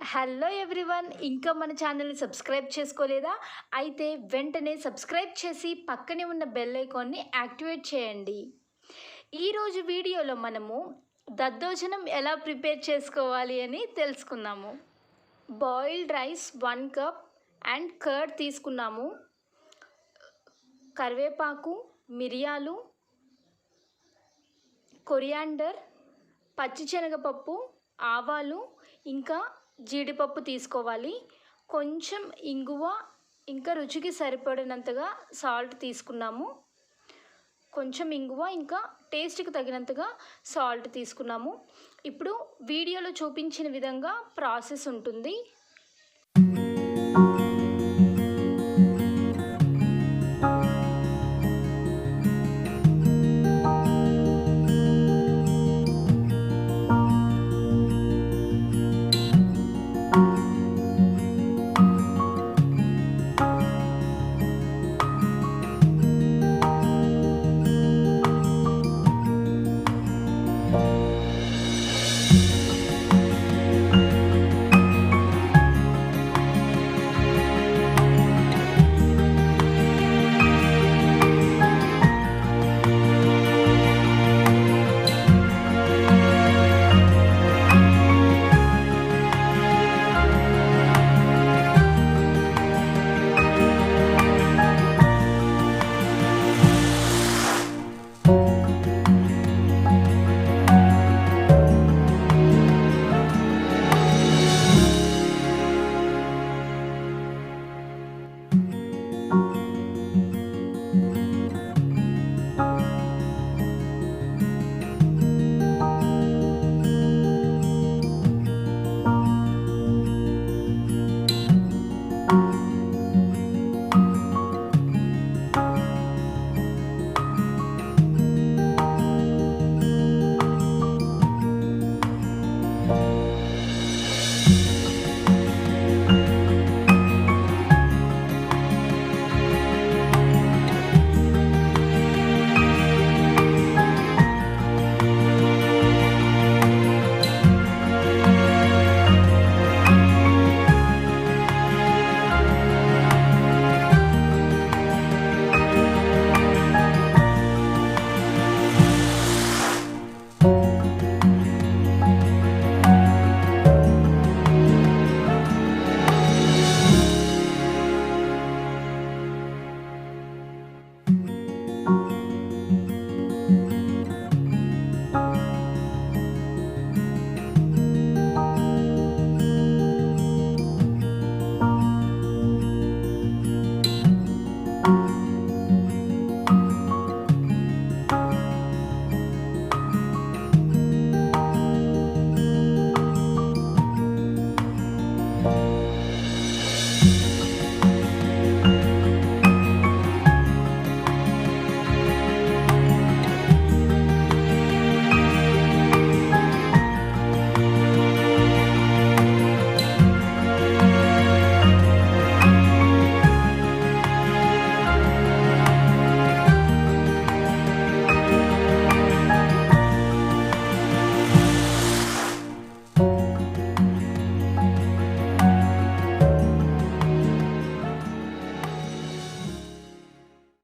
Hello everyone, ఇంకా మన ఛానల్ని సబ్స్క్రైబ్ చేసుకోలేదా? అయితే వెంటనే సబ్స్క్రైబ్ చేసి పక్కనే ఉన్న బెల్ ఐకాన్ని యాక్టివేట్ చేయండి. ఈరోజు వీడియోలో మనము దద్దోజనం ఎలా ప్రిపేర్ చేసుకోవాలి అని తెలుసుకుందాము. Boiled rice 1 cup and curd తీసుకున్నాము. కరివేపాకు, మిరియాలు, కొరియాండర్, పచ్చిశనగపప్పు, ఆవాలు, ఇంకా జీడిపప్పు తీసుకోవాలి. కొంచెం ఇంగువ, ఇంకా రుచికి సరిపడినంతగా సాల్ట్ తీసుకున్నాము. కొంచెం ఇంగువ, ఇంకా టేస్ట్కి తగినంతగా సాల్ట్ తీసుకున్నాము. ఇప్పుడు వీడియోలో చూపించిన విధంగా ప్రాసెస్ ఉంటుంది.